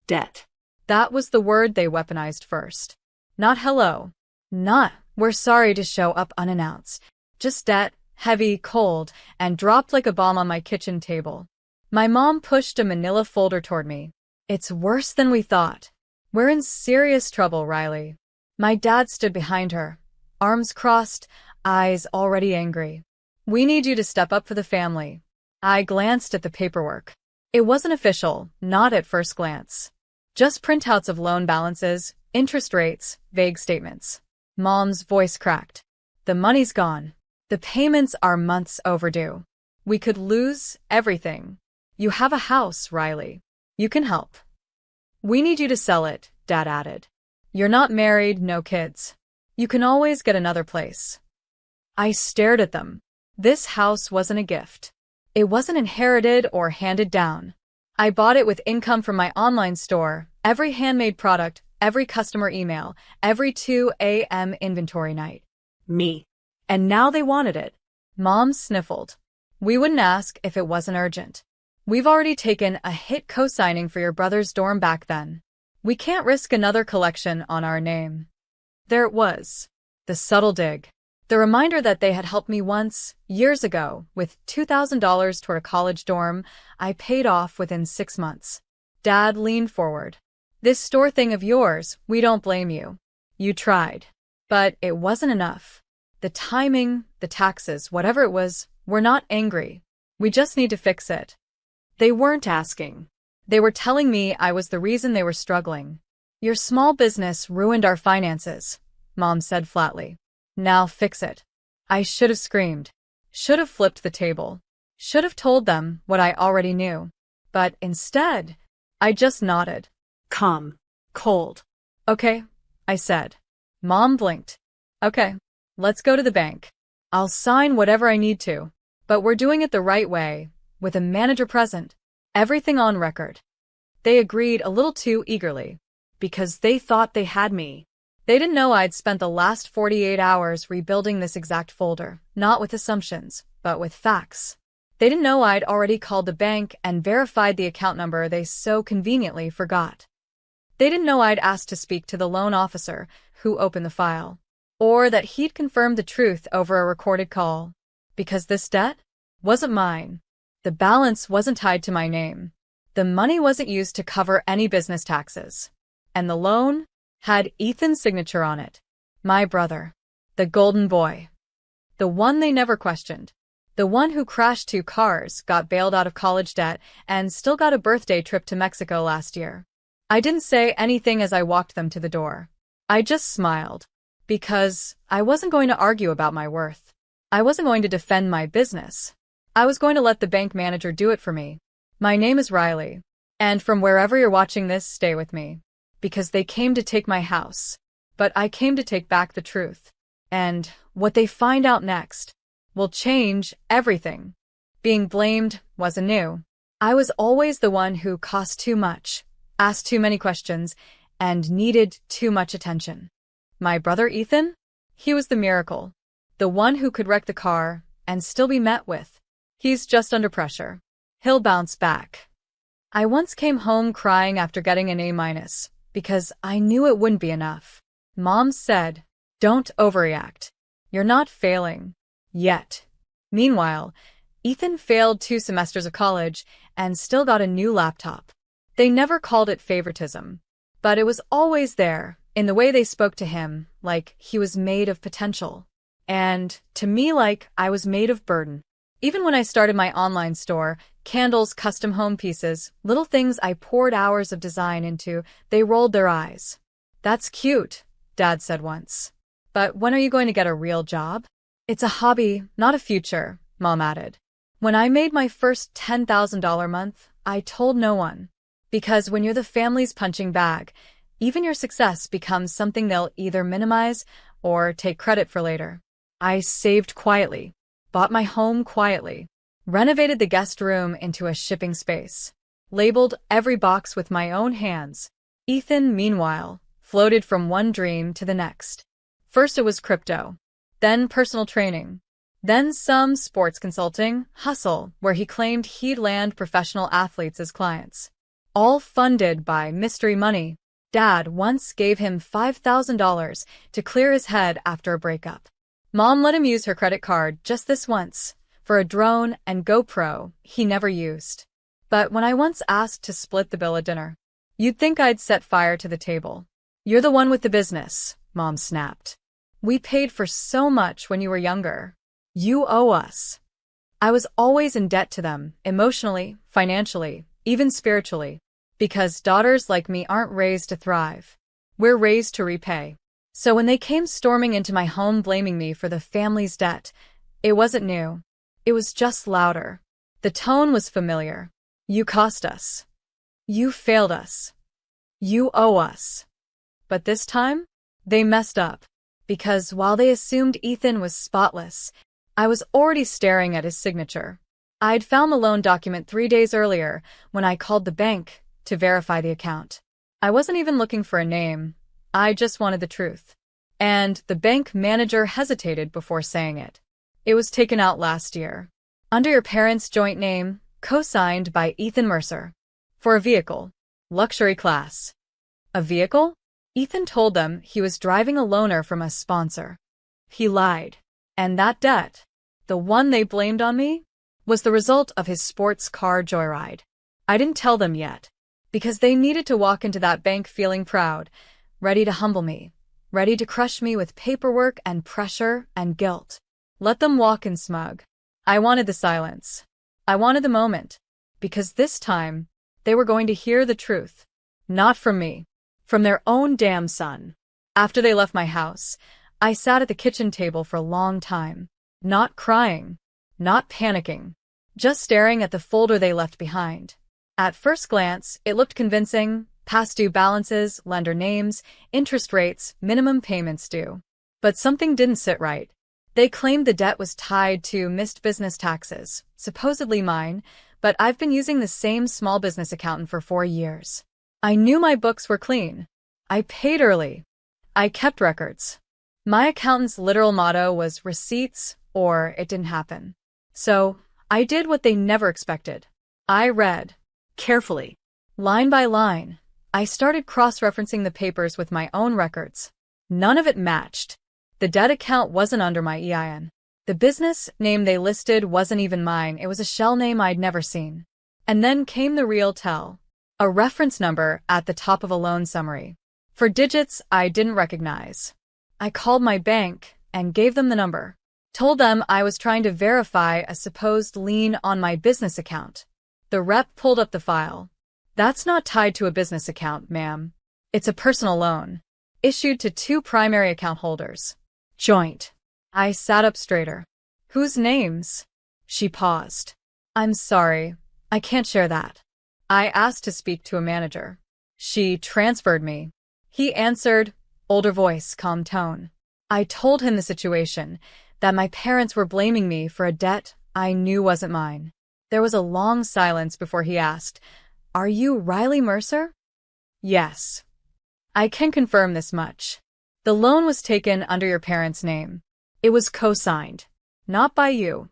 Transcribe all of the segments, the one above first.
Debt. That was the word they weaponized first. Not hello. Not, we're sorry to show up unannounced. Just debt, heavy, cold, and dropped like a bomb on my kitchen table. My mom pushed a manila folder toward me. It's worse than we thought. We're in serious trouble, Riley. My dad stood behind her, arms crossed, eyes already angry. We need you to step up for the family. I glanced at the paperwork. It wasn't official, not at first glance. Just printouts of loan balances, interest rates, vague statements. Mom's voice cracked. The money's gone. The payments are months overdue. We could lose everything. You have a house, Riley. You can help. We need you to sell it, Dad added. You're not married, no kids. You can always get another place. I stared at them. This house wasn't a gift. It wasn't inherited or handed down. I bought it with income from my online store, every handmade product, every customer email, every 2 a.m. inventory night. Me. And now they wanted it. Mom sniffled. We wouldn't ask if it wasn't urgent. We've already taken a hit co-signing for your brother's dorm back then. We can't risk another collection on our name. There it was. The subtle dig. The reminder that they had helped me once, years ago, with $2,000 toward a college dorm I paid off within 6 months. Dad leaned forward. This store thing of yours, we don't blame you. You tried. But it wasn't enough. The timing, the taxes, whatever it was, we're not angry. We just need to fix it. They weren't asking. They were telling me I was the reason they were struggling. Your small business ruined our finances, Mom said flatly. Now fix it. I should have screamed. Should have flipped the table. Should have told them what I already knew. But instead, I just nodded. Calm. Cold. Okay, I said. Mom blinked. Okay, let's go to the bank. I'll sign whatever I need to. But we're doing it the right way, with a manager present. Everything on record. They agreed a little too eagerly. Because they thought they had me. They didn't know I'd spent the last 48 hours rebuilding this exact folder, not with assumptions, but with facts. They didn't know I'd already called the bank and verified the account number they so conveniently forgot. They didn't know I'd asked to speak to the loan officer who opened the file, or that he'd confirmed the truth over a recorded call. Because this debt wasn't mine. The balance wasn't tied to my name. The money wasn't used to cover any business taxes. And the loan had Ethan's signature on it. My brother. The golden boy. The one they never questioned. The one who crashed 2 cars, got bailed out of college debt, and still got a birthday trip to Mexico last year. I didn't say anything as I walked them to the door. I just smiled. Because I wasn't going to argue about my worth. I wasn't going to defend my business. I was going to let the bank manager do it for me. My name is Riley. And from wherever you're watching this, stay with me. Because they came to take my house. But I came to take back the truth. And what they find out next will change everything. Being blamed wasn't new. I was always the one who cost too much, asked too many questions, and needed too much attention. My brother Ethan? He was the miracle. The one who could wreck the car and still be met with. He's just under pressure. He'll bounce back. I once came home crying after getting an A-, because I knew it wouldn't be enough. Mom said, "Don't overreact. You're not failing. Yet." Meanwhile, Ethan failed 2 semesters of college and still got a new laptop. They never called it favoritism. But it was always there, in the way they spoke to him, like he was made of potential. And, to me, like I was made of burden. Even when I started my online store, candles, custom home pieces, little things I poured hours of design into, they rolled their eyes. "That's cute," Dad said once. "But when are you going to get a real job?" "It's a hobby, not a future," Mom added. When I made my first $10,000 month, I told no one. Because when you're the family's punching bag, even your success becomes something they'll either minimize or take credit for later. I saved quietly, bought my home quietly, renovated the guest room into a shipping space, labeled every box with my own hands. Ethan, meanwhile, floated from one dream to the next. First it was crypto, then personal training, then some sports consulting hustle where he claimed he'd land professional athletes as clients. all funded by mystery money. Dad once gave him $5,000 to clear his head after a breakup. Mom let him use her credit card just this once for a drone and GoPro he never used. But when I once asked to split the bill at dinner, you'd think I'd set fire to the table. You're the one with the business, Mom snapped. We paid for so much when you were younger. You owe us. I was always in debt to them, emotionally, financially, even spiritually, because daughters like me aren't raised to thrive. We're raised to repay. So when they came storming into my home blaming me for the family's debt, it wasn't new. It was just louder. The tone was familiar. You cost us. You failed us. You owe us. But this time, they messed up. Because while they assumed Ethan was spotless, I was already staring at his signature. I'd found the loan document 3 days earlier when I called the bank to verify the account. I wasn't even looking for a name. I just wanted the truth. And the bank manager hesitated before saying it. It was taken out last year. Under your parents' joint name, co-signed by Ethan Mercer. For a vehicle. Luxury class. A vehicle? Ethan told them he was driving a loaner from a sponsor. He lied. And that debt, the one they blamed on me, was the result of his sports car joyride. I didn't tell them yet, because they needed to walk into that bank feeling proud, ready to humble me, ready to crush me with paperwork and pressure and guilt. Let them walk in smug. I wanted the silence. I wanted the moment, because this time, they were going to hear the truth. Not from me. From their own damn son. After they left my house, I sat at the kitchen table for a long time, not crying, not panicking, just staring at the folder they left behind. At first glance, it looked convincing: past due balances, lender names, interest rates, minimum payments due. But something didn't sit right. They claimed the debt was tied to missed business taxes, supposedly mine, but I've been using the same small business accountant for 4 years. I knew my books were clean. I paid early. I kept records. My accountant's literal motto was receipts or it didn't happen. So I did what they never expected. I read carefully, line by line. I started cross-referencing the papers with my own records. None of it matched. The debt account wasn't under my EIN. The business name they listed wasn't even mine. It was a shell name I'd never seen. And then came the real tell. A reference number at the top of a loan summary. For digits I didn't recognize. I called my bank and gave them the number. Told them I was trying to verify a supposed lien on my business account. The rep pulled up the file. That's not tied to a business account, ma'am. It's a personal loan. Issued to 2 primary account holders. Joint. I sat up straighter. Whose names? She paused. I'm sorry. I can't share that. I asked to speak to a manager. She transferred me. He answered, older voice, calm tone. I told him the situation, that my parents were blaming me for a debt I knew wasn't mine. There was a long silence before he asked, Are you Riley Mercer? Yes. I can confirm this much. The loan was taken under your parents' name. It was co-signed. Not by you.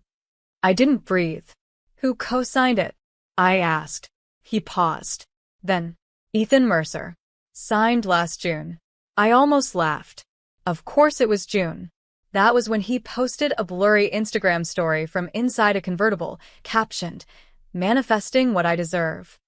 I didn't breathe. Who co-signed it? I asked. He paused. Then, Ethan Mercer. Signed last June. I almost laughed. Of course it was June. That was when he posted a blurry Instagram story from inside a convertible, captioned, Manifesting what I deserve.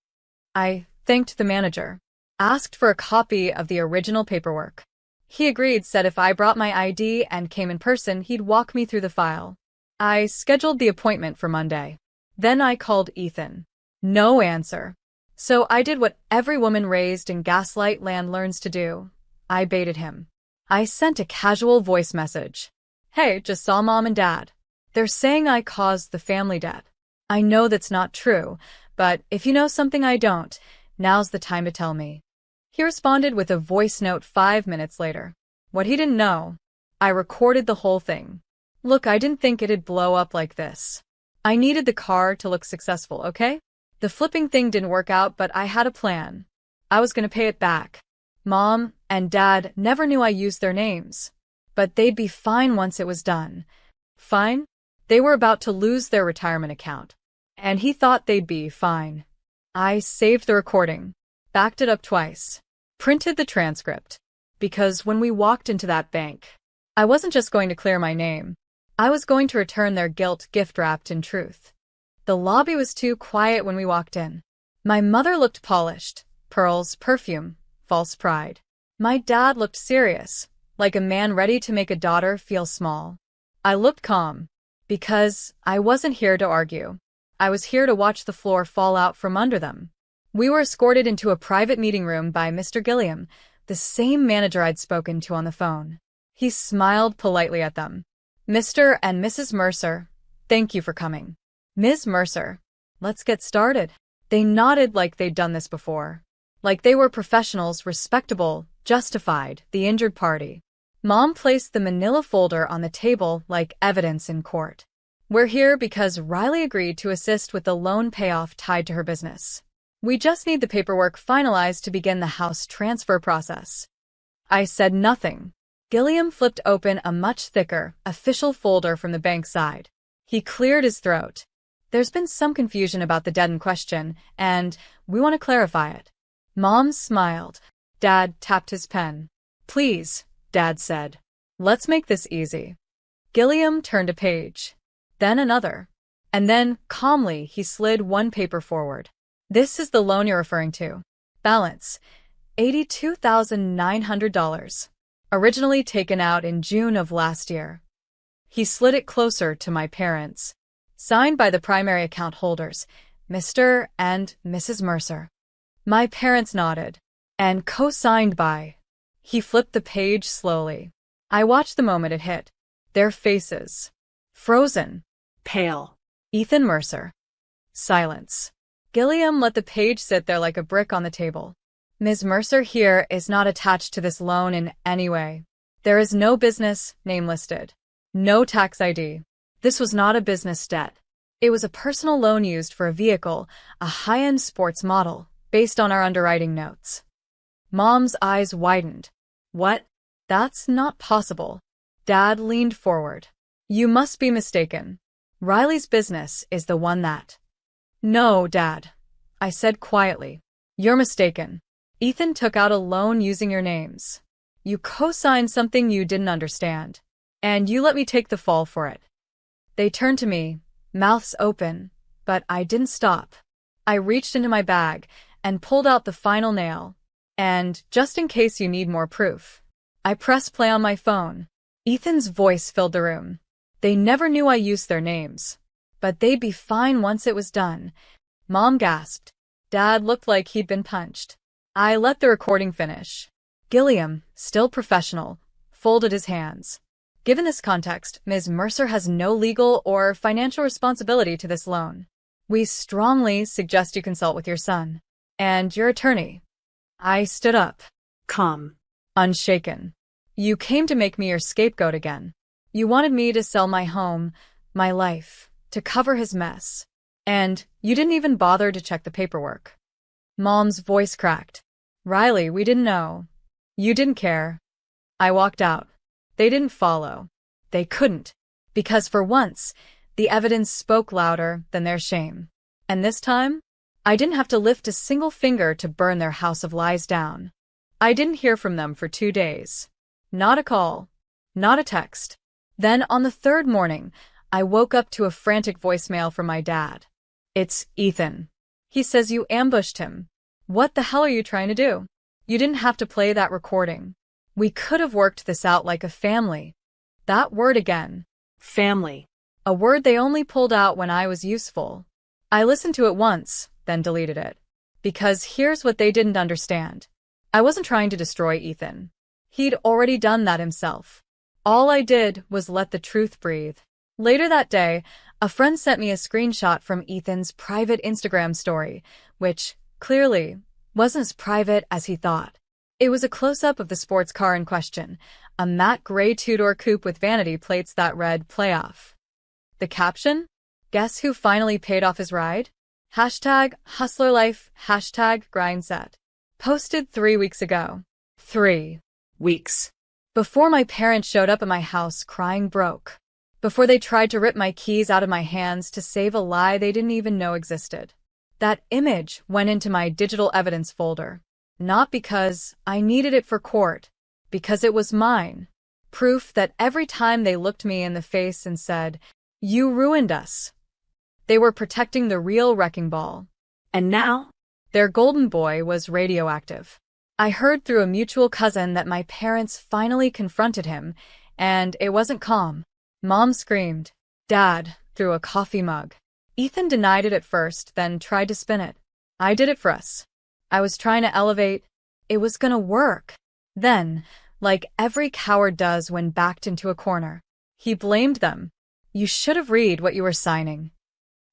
I thanked the manager. Asked for a copy of the original paperwork. He agreed, said if I brought my ID and came in person, he'd walk me through the file. I scheduled the appointment for Monday. Then I called Ethan. No answer. So I did what every woman raised in gaslight land learns to do. I baited him. I sent a casual voice message. Hey, just saw Mom and Dad. They're saying I caused the family debt. I know that's not true, but if you know something I don't, now's the time to tell me. He responded with a voice note 5 minutes later. What he didn't know. I recorded the whole thing. Look, I didn't think it'd blow up like this. I needed the car to look successful, okay? The flipping thing didn't work out, but I had a plan. I was gonna pay it back. Mom and Dad never knew I used their names. But they'd be fine once it was done. Fine? They were about to lose their retirement account. And he thought they'd be fine. I saved the recording, backed it up twice, printed the transcript. Because when we walked into that bank, I wasn't just going to clear my name. I was going to return their guilt gift-wrapped in truth. The lobby was too quiet when we walked in. My mother looked polished, pearls, perfume, false pride. My dad looked serious, like a man ready to make a daughter feel small. I looked calm, because I wasn't here to argue. I was here to watch the floor fall out from under them. We were escorted into a private meeting room by Mr. Gilliam, the same manager I'd spoken to on the phone. He smiled politely at them. Mr. and Mrs. Mercer, thank you for coming. Ms. Mercer, let's get started. They nodded like they'd done this before. Like they were professionals, respectable, justified, the injured party. Mom placed the manila folder on the table like evidence in court. We're here because Riley agreed to assist with the loan payoff tied to her business. We just need the paperwork finalized to begin the house transfer process. I said nothing. Gilliam flipped open a much thicker, official folder from the bank side. He cleared his throat. There's been some confusion about the debt in question, and we want to clarify it. Mom smiled. Dad tapped his pen. Please, Dad said. Let's make this easy. Gilliam turned a page. Then another. And then, calmly, he slid one paper forward. This is the loan you're referring to. Balance, $82,900. Originally taken out in June of last year. He slid it closer to my parents. Signed by the primary account holders, Mr. and Mrs. Mercer. My parents nodded. And co-signed by. He flipped the page slowly. I watched the moment it hit. Their faces. Frozen. Pale. Ethan Mercer. Silence. Gilliam let the page sit there like a brick on the table. Ms. Mercer here is not attached to this loan in any way. There is no business name listed. No tax ID. This was not a business debt. It was a personal loan used for a vehicle, a high-end sports model, based on our underwriting notes. Mom's eyes widened. What? That's not possible. Dad leaned forward. You must be mistaken. Riley's business is the one that. No, Dad, I said quietly. You're mistaken. Ethan took out a loan using your names. You co-signed something you didn't understand. And you let me take the fall for it. They turned to me, mouths open, but I didn't stop. I reached into my bag and pulled out the final nail. And, just in case you need more proof, I pressed play on my phone. Ethan's voice filled the room. They never knew I used their names. But they'd be fine once it was done. Mom gasped. Dad looked like he'd been punched. I let the recording finish. Gilliam, still professional, folded his hands. Given this context, Ms. Mercer has no legal or financial responsibility to this loan. We strongly suggest you consult with your son and your attorney. I stood up. Calm. Unshaken. You came to make me your scapegoat again. You wanted me to sell my home, my life, to cover his mess. And you didn't even bother to check the paperwork. Mom's voice cracked. Riley, we didn't know. You didn't care. I walked out. They didn't follow. They couldn't. Because for once, the evidence spoke louder than their shame. And this time, I didn't have to lift a single finger to burn their house of lies down. I didn't hear from them for 2 days. Not a call. Not a text. Then on the third morning, I woke up to a frantic voicemail from my dad. It's Ethan. He says you ambushed him. What the hell are you trying to do? You didn't have to play that recording. We could have worked this out like a family. That word again. Family. A word they only pulled out when I was useful. I listened to it once, then deleted it. Because here's what they didn't understand. I wasn't trying to destroy Ethan. He'd already done that himself. All I did was let the truth breathe. Later that day, a friend sent me a screenshot from Ethan's private Instagram story, which, clearly, wasn't as private as he thought. It was a close-up of the sports car in question, a matte gray two-door coupe with vanity plates that read playoff. The caption? Guess who finally paid off his ride? #HustlerLife, #grindset. Posted 3 weeks ago. 3 weeks. Before my parents showed up at my house crying broke. Before they tried to rip my keys out of my hands to save a lie they didn't even know existed. That image went into my digital evidence folder. Not because I needed it for court, because it was mine. Proof that every time they looked me in the face and said, "You ruined us," they were protecting the real wrecking ball. And now? Their golden boy was radioactive. I heard through a mutual cousin that my parents finally confronted him, and it wasn't calm. Mom screamed. Dad threw a coffee mug. Ethan denied it at first, then tried to spin it. I did it for us. I was trying to elevate. It was gonna work. Then, like every coward does when backed into a corner, he blamed them. You should have read what you were signing.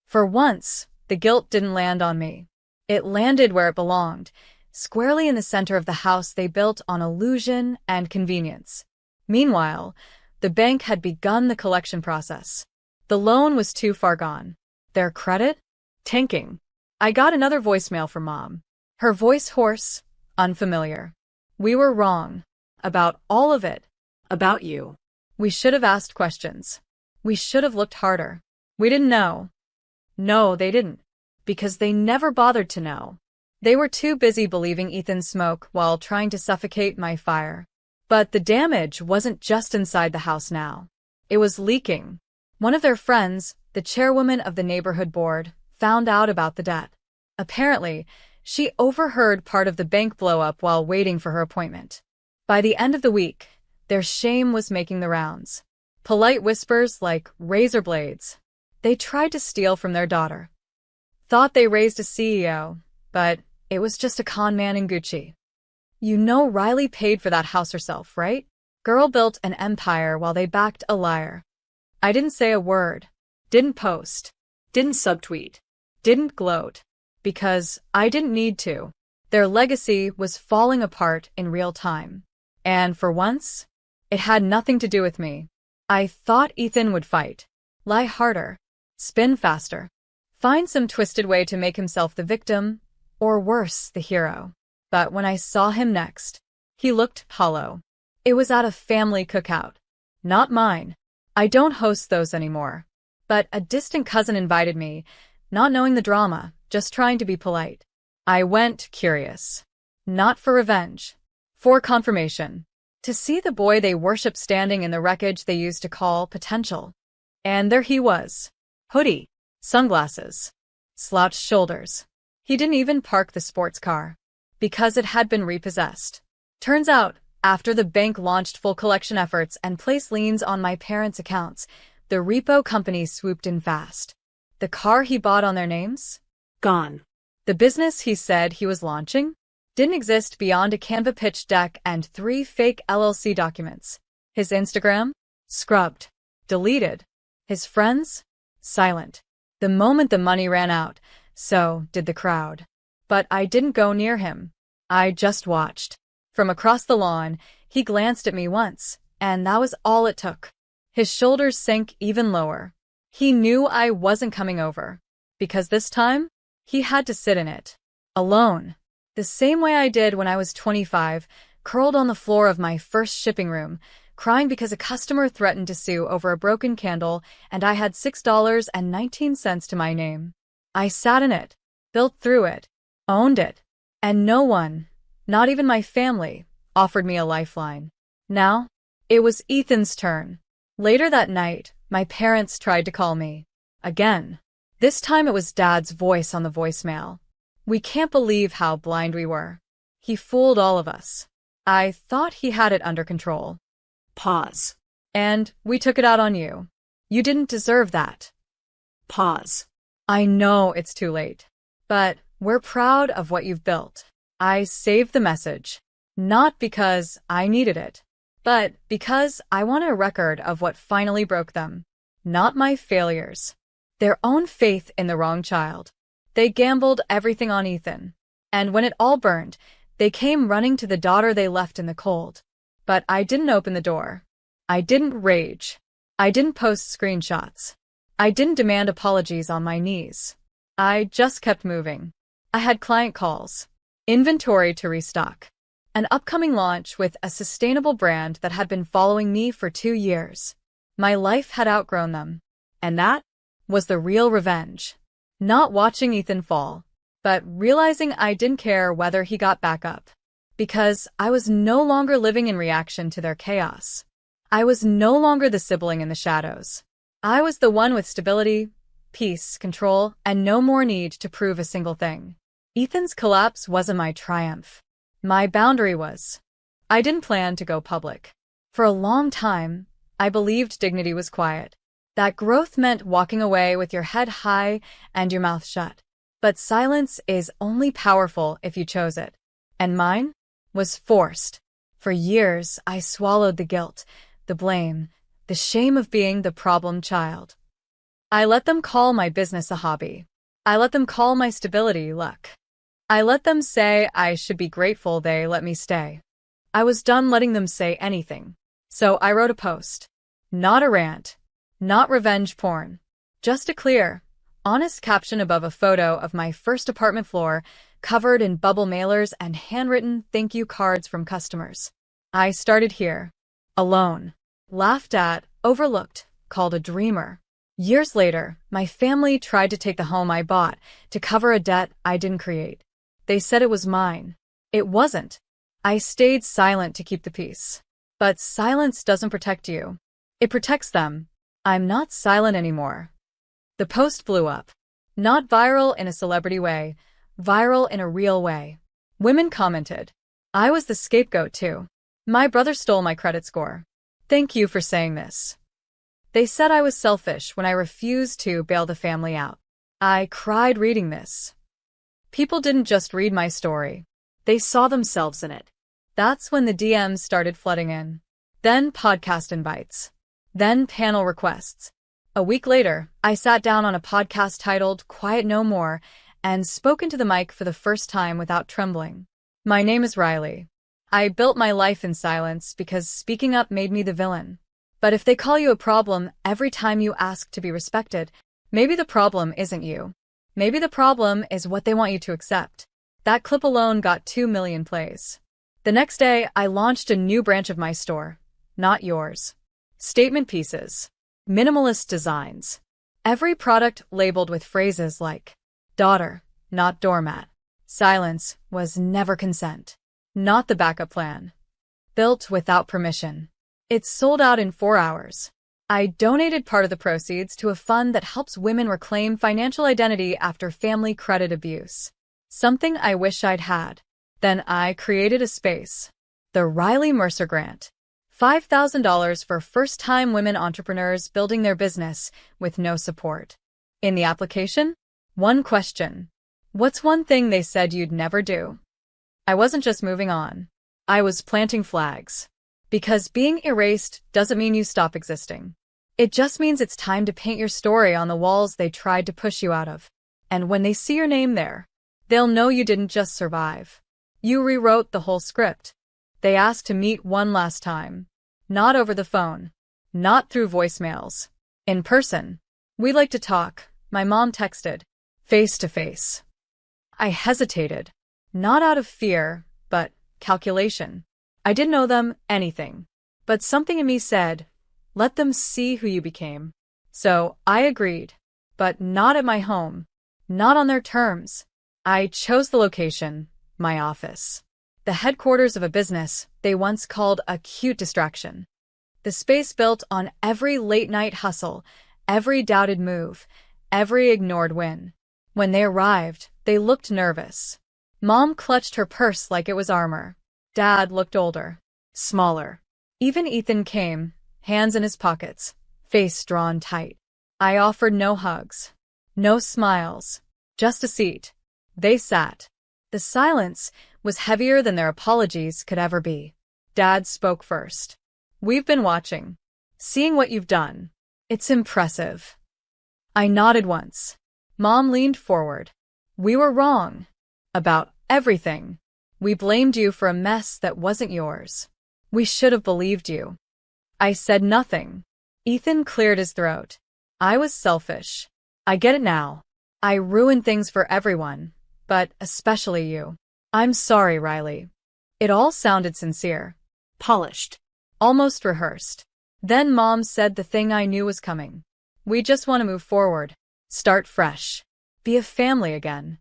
For once, the guilt didn't land on me. It landed where it belonged, squarely in the center of the house they built on illusion and convenience. Meanwhile, the bank had begun the collection process. The loan was too far gone. Their credit? Tanking. I got another voicemail from Mom. Her voice hoarse, unfamiliar. We were wrong. About all of it. About you. We should have asked questions. We should have looked harder. We didn't know. No, they didn't. Because they never bothered to know. They were too busy believing Ethan's smoke while trying to suffocate my fire. But the damage wasn't just inside the house now. It was leaking. One of their friends, the chairwoman of the neighborhood board, found out about the debt. Apparently, she overheard part of the bank blow up while waiting for her appointment. By the end of the week, their shame was making the rounds. Polite whispers like razor blades. They tried to steal from their daughter. Thought they raised a CEO, but it was just a con man in Gucci. You know Riley paid for that house herself, right? Girl built an empire while they backed a liar. I didn't say a word. Didn't post. Didn't subtweet. Didn't gloat. Because I didn't need to. Their legacy was falling apart in real time. And for once, it had nothing to do with me. I thought Ethan would fight. Lie harder. Spin faster. Find some twisted way to make himself the victim, or worse, the hero. But when I saw him next, he looked hollow. It was at a family cookout. Not mine. I don't host those anymore. But a distant cousin invited me, not knowing the drama, just trying to be polite. I went curious. Not for revenge. For confirmation. To see the boy they worship standing in the wreckage they used to call potential. And there he was. Hoodie. Sunglasses. Slouched shoulders. He didn't even park the sports car. Because it had been repossessed. Turns out, after the bank launched full collection efforts and placed liens on my parents' accounts, the repo company swooped in fast. The car he bought on their names? Gone. The business he said he was launching? Didn't exist beyond a Canva pitch deck and 3 fake LLC documents. His Instagram? Scrubbed. Deleted. His friends? Silent. The moment the money ran out, so did the crowd. But I didn't go near him. I just watched. From across the lawn, he glanced at me once, and that was all it took. His shoulders sank even lower. He knew I wasn't coming over. Because this time, he had to sit in it. Alone. The same way I did when I was 25, curled on the floor of my first shipping room, crying because a customer threatened to sue over a broken candle and I had $6.19 to my name. I sat in it, built through it, owned it, and no one, not even my family, offered me a lifeline. Now, it was Ethan's turn. Later that night, my parents tried to call me. Again. This time it was Dad's voice on the voicemail. We can't believe how blind we were. He fooled all of us. I thought he had it under control. Pause. And we took it out on you. You didn't deserve that. Pause. I know it's too late. But we're proud of what you've built. I saved the message. Not because I needed it, but because I want a record of what finally broke them. Not my failures. Their own faith in the wrong child. They gambled everything on Ethan. And when it all burned, they came running to the daughter they left in the cold. But I didn't open the door. I didn't rage. I didn't post screenshots. I didn't demand apologies on my knees. I just kept moving. I had client calls, inventory to restock, an upcoming launch with a sustainable brand that had been following me for 2 years. My life had outgrown them. And that was the real revenge. Not watching Ethan fall, but realizing I didn't care whether he got back up. Because I was no longer living in reaction to their chaos. I was no longer the sibling in the shadows. I was the one with stability, peace, control, and no more need to prove a single thing. Ethan's collapse wasn't my triumph. My boundary was. I didn't plan to go public. For a long time, I believed dignity was quiet. That growth meant walking away with your head high and your mouth shut. But silence is only powerful if you chose it. And mine was forced. For years, I swallowed the guilt, the blame, the shame of being the problem child. I let them call my business a hobby. I let them call my stability luck. I let them say I should be grateful they let me stay. I was done letting them say anything. So I wrote a post. Not a rant. Not revenge porn. Just a clear, honest caption above a photo of my first apartment floor, covered in bubble mailers and handwritten thank you cards from customers. I started here. Alone. Laughed at, overlooked, called a dreamer. Years later, my family tried to take the home I bought to cover a debt I didn't create. They said it was mine. It wasn't. I stayed silent to keep the peace. But silence doesn't protect you. It protects them. I'm not silent anymore. The post blew up. Not viral in a celebrity way, viral in a real way. Women commented. I was the scapegoat too. My brother stole my credit score. Thank you for saying this. They said I was selfish when I refused to bail the family out. I cried reading this. People didn't just read my story. They saw themselves in it. That's when the DMs started flooding in. Then podcast invites. Then panel requests. A week later, I sat down on a podcast titled Quiet No More and spoke into the mic for the first time without trembling. My name is Riley. I built my life in silence because speaking up made me the villain. But if they call you a problem every time you ask to be respected, maybe the problem isn't you. Maybe the problem is what they want you to accept. That clip alone got 2 million plays. The next day, I launched a new branch of my store. Not yours. Statement pieces. Minimalist designs. Every product labeled with phrases like, daughter, not doormat. Silence was never consent. Not the backup plan. Built without permission. It sold out in 4 hours. I donated part of the proceeds to a fund that helps women reclaim financial identity after family credit abuse. Something I wish I'd had. Then I created a space. The Riley Mercer Grant. $5,000 for first-time women entrepreneurs building their business with no support. In the application, one question. What's one thing they said you'd never do? I wasn't just moving on. I was planting flags. Because being erased doesn't mean you stop existing. It just means it's time to paint your story on the walls they tried to push you out of. And when they see your name there, they'll know you didn't just survive. You rewrote the whole script. They asked to meet one last time. Not over the phone. Not through voicemails. In person. We'd like to talk, my mom texted. Face to face. I hesitated. Not out of fear, but calculation. I didn't know them anything. But something in me said, let them see who you became. So I agreed. But not at my home. Not on their terms. I chose the location, my office. The headquarters of a business they once called a cute distraction. The space built on every late-night hustle, every doubted move, every ignored win. When they arrived, they looked nervous. Mom clutched her purse like it was armor. Dad looked older, smaller. Even Ethan came, hands in his pockets, face drawn tight. I offered no hugs, no smiles, just a seat. They sat. The silence was heavier than their apologies could ever be. Dad spoke first. We've been watching. Seeing what you've done. It's impressive. I nodded once. Mom leaned forward. We were wrong. About everything. We blamed you for a mess that wasn't yours. We should have believed you. I said nothing. Ethan cleared his throat. I was selfish. I get it now. I ruined things for everyone, but especially you. I'm sorry, Riley. It all sounded sincere. Polished. Almost rehearsed. Then Mom said the thing I knew was coming. We just want to move forward. Start fresh. Be a family again.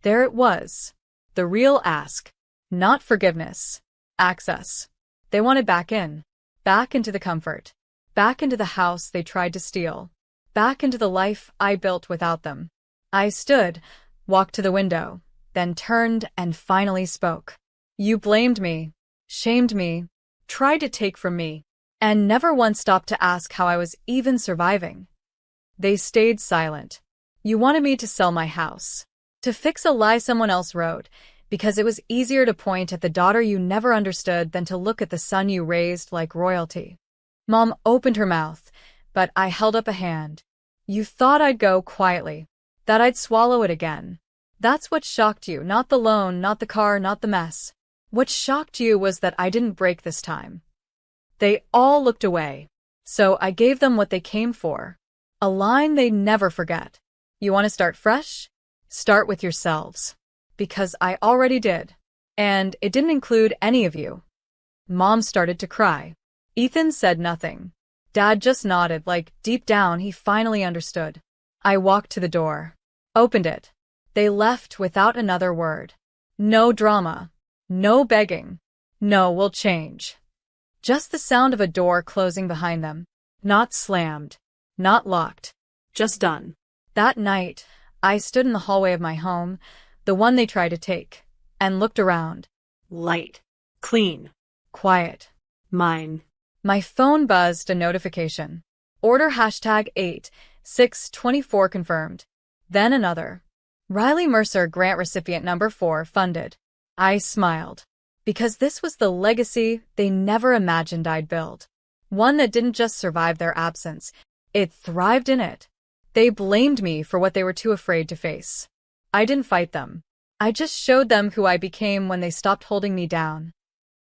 There it was. The real ask. Not forgiveness. Access. They wanted back in. Back into the comfort. Back into the house they tried to steal. Back into the life I built without them. I stood, walked to the window, then turned and finally spoke. You blamed me, shamed me, tried to take from me, and never once stopped to ask how I was even surviving. They stayed silent. You wanted me to sell my house, to fix a lie someone else wrote, because it was easier to point at the daughter you never understood than to look at the son you raised like royalty. Mom opened her mouth, but I held up a hand. You thought I'd go quietly, that I'd swallow it again. That's what shocked you, not the loan, not the car, not the mess. What shocked you was that I didn't break this time. They all looked away, so I gave them what they came for. A line they never forget. You want to start fresh? Start with yourselves. Because I already did. And it didn't include any of you. Mom started to cry. Ethan said nothing. Dad just nodded like deep down he finally understood. I walked to the door. Opened it. They left without another word. No drama. No begging. No, we'll change. Just the sound of a door closing behind them. Not slammed. Not locked. Just done. That night, I stood in the hallway of my home, the one they tried to take, and looked around. Light. Clean. Quiet. Mine. My phone buzzed a notification. Order #8/624 confirmed. Then another. Riley Mercer grant recipient number 4 funded. I smiled. Because this was the legacy they never imagined I'd build. One that didn't just survive their absence, it thrived in it. They blamed me for what they were too afraid to face. I didn't fight them. I just showed them who I became when they stopped holding me down.